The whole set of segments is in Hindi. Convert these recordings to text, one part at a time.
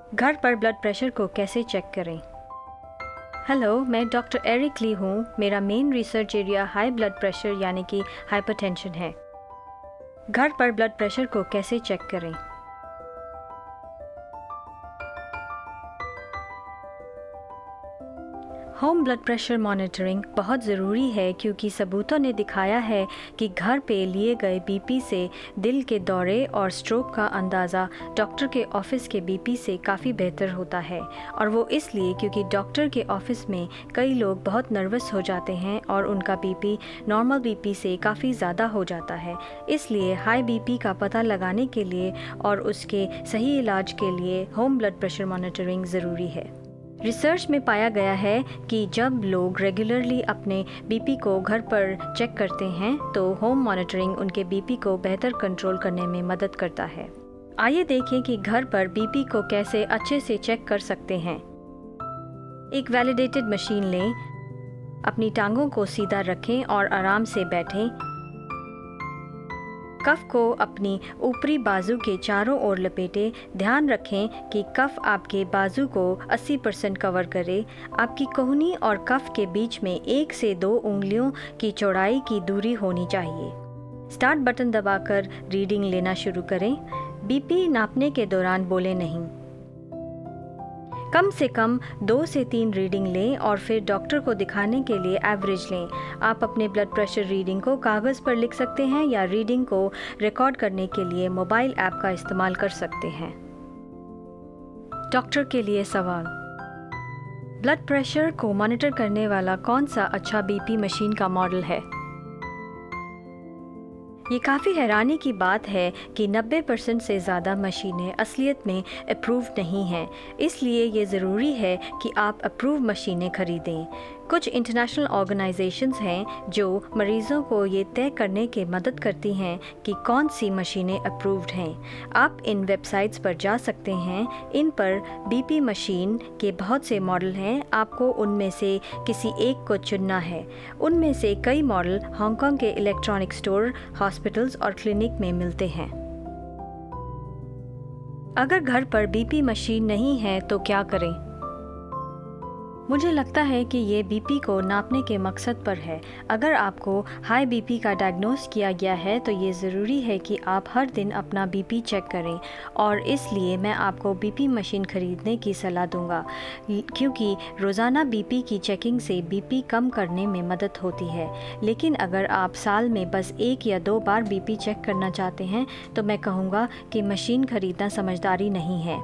घर पर ब्लड प्रेशर को कैसे चेक करें? हेलो, मैं डॉक्टर एरिक ली हूँ। मेरा main research area high blood pressure यानी कि हाइपरटेंशन है। घर पर ब्लड प्रेशर को कैसे चेक करें? होम ब्लड प्रेशर मॉनिटरिंग बहुत ज़रूरी है क्योंकि सबूतों ने दिखाया है कि घर पे लिए गए बीपी से दिल के दौरे और स्ट्रोक का अंदाज़ा डॉक्टर के ऑफिस के बीपी से काफ़ी बेहतर होता है। और वो इसलिए क्योंकि डॉक्टर के ऑफिस में कई लोग बहुत नर्वस हो जाते हैं और उनका बीपी नॉर्मल बीपी से काफ़ी ज़्यादा हो जाता है। इसलिए हाई बीपी का पता लगाने के लिए और उसके सही इलाज के लिए होम ब्लड प्रेशर मॉनिटरिंग ज़रूरी है। रिसर्च में पाया गया है कि जब लोग रेगुलरली अपने बीपी को घर पर चेक करते हैं तो होम मॉनिटरिंग उनके बीपी को बेहतर कंट्रोल करने में मदद करता है। आइए देखें कि घर पर बीपी को कैसे अच्छे से चेक कर सकते हैं। एक वैलिडेटेड मशीन लें, अपनी टांगों को सीधा रखें और आराम से बैठें। कफ को अपनी ऊपरी बाजू के चारों ओर लपेटें। ध्यान रखें कि कफ आपके बाजू को 80% कवर करे। आपकी कोहनी और कफ के बीच में 1 से 2 उंगलियों की चौड़ाई की दूरी होनी चाहिए। स्टार्ट बटन दबाकर रीडिंग लेना शुरू करें। बीपी नापने के दौरान बोले नहीं। कम से कम 2 से 3 रीडिंग लें और फिर डॉक्टर को दिखाने के लिए एवरेज लें। आप अपने ब्लड प्रेशर रीडिंग को कागज़ पर लिख सकते हैं या रीडिंग को रिकॉर्ड करने के लिए मोबाइल ऐप का इस्तेमाल कर सकते हैं। डॉक्टर के लिए सवाल: ब्लड प्रेशर को मॉनिटर करने वाला कौन सा अच्छा बीपी मशीन का मॉडल है? ये काफ़ी हैरानी की बात है कि 90% से ज़्यादा मशीनें असलियत में अप्रूव नहीं हैं। इसलिए ये ज़रूरी है कि आप अप्रूव मशीनें खरीदें। कुछ इंटरनेशनल ऑर्गेनाइजेशंस हैं जो मरीज़ों को ये तय करने के मदद करती हैं कि कौन सी मशीनें अप्रूव्ड हैं। आप इन वेबसाइट्स पर जा सकते हैं। इन पर बीपी मशीन के बहुत से मॉडल हैं। आपको उनमें से किसी एक को चुनना है। उनमें से कई मॉडल हांगकांग के इलेक्ट्रॉनिक स्टोर, हॉस्पिटल्स और क्लिनिक में मिलते हैं। अगर घर पर बीपी मशीन नहीं है तो क्या करें? मुझे लगता है कि ये बीपी को नापने के मकसद पर है। अगर आपको हाई बीपी का डायग्नोस किया गया है तो ये ज़रूरी है कि आप हर दिन अपना बीपी चेक करें और इसलिए मैं आपको बीपी मशीन खरीदने की सलाह दूंगा क्योंकि रोज़ाना बीपी की चेकिंग से बीपी कम करने में मदद होती है। लेकिन अगर आप साल में बस 1 या 2 बार बीपी चेक करना चाहते हैं तो मैं कहूँगा कि मशीन खरीदना समझदारी नहीं है।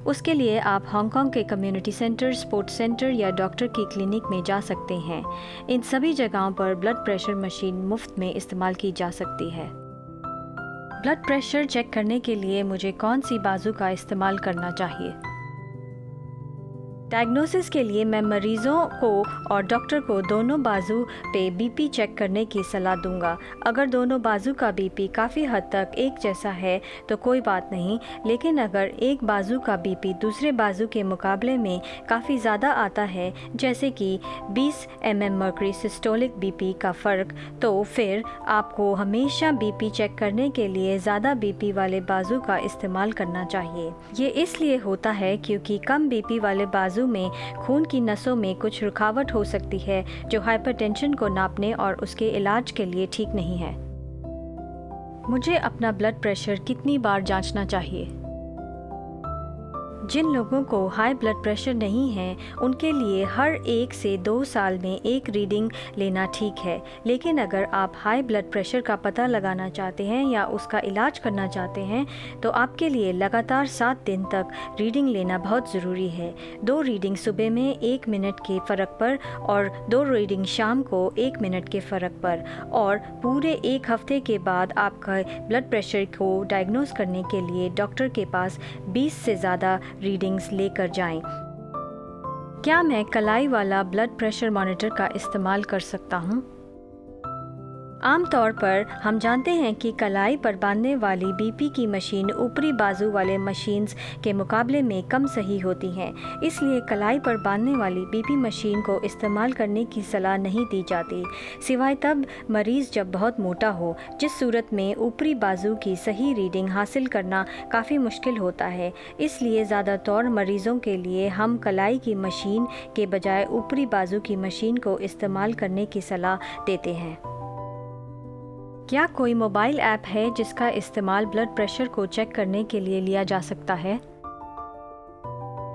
उसके लिए आप हांगकांग के कम्युनिटी सेंटर, स्पोर्ट्स सेंटर या डॉक्टर की क्लिनिक में जा सकते हैं। इन सभी जगहों पर ब्लड प्रेशर मशीन मुफ्त में इस्तेमाल की जा सकती है। ब्लड प्रेशर चेक करने के लिए मुझे कौन सी बाजू का इस्तेमाल करना चाहिए? डायग्नोसिस के लिए मैं मरीज़ों को और डॉक्टर को दोनों बाजू पे बीपी चेक करने की सलाह दूंगा। अगर दोनों बाजू का बीपी काफ़ी हद तक एक जैसा है तो कोई बात नहीं, लेकिन अगर एक बाजू का बीपी दूसरे बाजू के मुकाबले में काफ़ी ज़्यादा आता है, जैसे कि 20 mm मर्करी सिस्टोलिक बीपी का फ़र्क, तो फिर आपको हमेशा बीपी चेक करने के लिए ज़्यादा बीपी वाले बाजू का इस्तेमाल करना चाहिए। ये इसलिए होता है क्योंकि कम बीपी वाले बाजू में खून की नसों में कुछ रुकावट हो सकती है जो हाइपरटेंशन को नापने और उसके इलाज के लिए ठीक नहीं है। मुझे अपना ब्लड प्रेशर कितनी बार जांचना चाहिए? जिन लोगों को हाई ब्लड प्रेशर नहीं है उनके लिए हर 1 से 2 साल में एक रीडिंग लेना ठीक है। लेकिन अगर आप हाई ब्लड प्रेशर का पता लगाना चाहते हैं या उसका इलाज करना चाहते हैं तो आपके लिए लगातार 7 दिन तक रीडिंग लेना बहुत ज़रूरी है। 2 रीडिंग सुबह में 1 मिनट के फ़र्क पर और 2 रीडिंग शाम को 1 मिनट के फ़र्क पर, और पूरे 1 हफ्ते के बाद आपका ब्लड प्रेशर को डायग्नोस करने के लिए डॉक्टर के पास 20 से ज़्यादा रीडिंग्स लेकर जाएं। क्या मैं कलाई वाला ब्लड प्रेशर मॉनिटर का इस्तेमाल कर सकता हूं? आमतौर पर हम जानते हैं कि कलाई पर बांधने वाली बीपी की मशीन ऊपरी बाजू वाले मशीन्स के मुकाबले में कम सही होती हैं। इसलिए कलाई पर बांधने वाली बीपी मशीन को इस्तेमाल करने की सलाह नहीं दी जाती, सिवाय तब मरीज़ जब बहुत मोटा हो, जिस सूरत में ऊपरी बाजू की सही रीडिंग हासिल करना काफ़ी मुश्किल होता है। इसलिए ज़्यादातर मरीज़ों के लिए हम कलाई की मशीन के बजाय ऊपरी बाजू की मशीन को इस्तेमाल करने की सलाह देते हैं। क्या कोई मोबाइल ऐप है जिसका इस्तेमाल ब्लड प्रेशर को चेक करने के लिए लिया जा सकता है?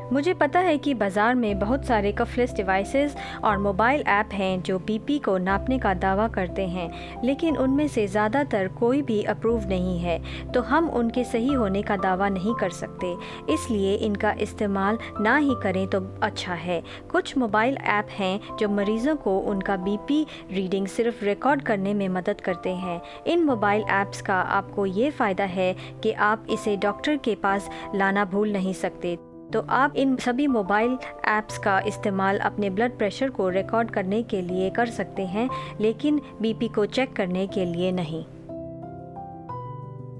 मुझे पता है कि बाज़ार में बहुत सारे कफलेस डिवाइसेस और मोबाइल ऐप हैं जो बीपी को नापने का दावा करते हैं, लेकिन उनमें से ज़्यादातर कोई भी अप्रूव नहीं है, तो हम उनके सही होने का दावा नहीं कर सकते। इसलिए इनका इस्तेमाल ना ही करें तो अच्छा है। कुछ मोबाइल ऐप हैं जो मरीज़ों को उनका बीपी रीडिंग सिर्फ रिकॉर्ड करने में मदद करते हैं। इन मोबाइल ऐप्स का आपको ये फ़ायदा है कि आप इसे डॉक्टर के पास लाना भूल नहीं सकते, तो आप इन सभी मोबाइल ऐप्स का इस्तेमाल अपने ब्लड प्रेशर को रिकॉर्ड करने के लिए कर सकते हैं, लेकिन बीपी को चेक करने के लिए नहीं।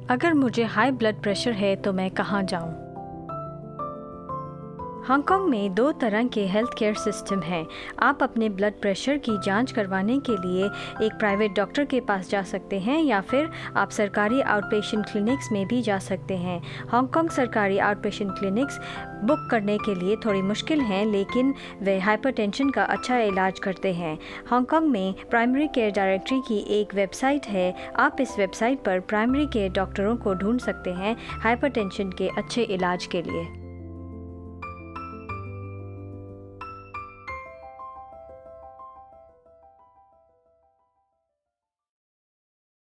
अगर मुझे हाई ब्लड प्रेशर है तो मैं कहाँ जाऊँ? हांगकांग में 2 तरह के हेल्थ केयर सिस्टम हैं। आप अपने ब्लड प्रेशर की जांच करवाने के लिए एक प्राइवेट डॉक्टर के पास जा सकते हैं या फिर आप सरकारी आउटपेशेंट क्लिनिक्स में भी जा सकते हैं। हांगकांग सरकारी आउटपेशेंट क्लिनिक्स बुक करने के लिए थोड़ी मुश्किल हैं, लेकिन वे हाइपरटेंशन का अच्छा इलाज करते हैं। हांगकांग में प्राइमरी केयर डायरेक्टरी की एक वेबसाइट है। आप इस वेबसाइट पर प्राइमरी केयर डॉक्टरों को ढूंढ सकते हैं हाइपरटेंशन के अच्छे इलाज के लिए।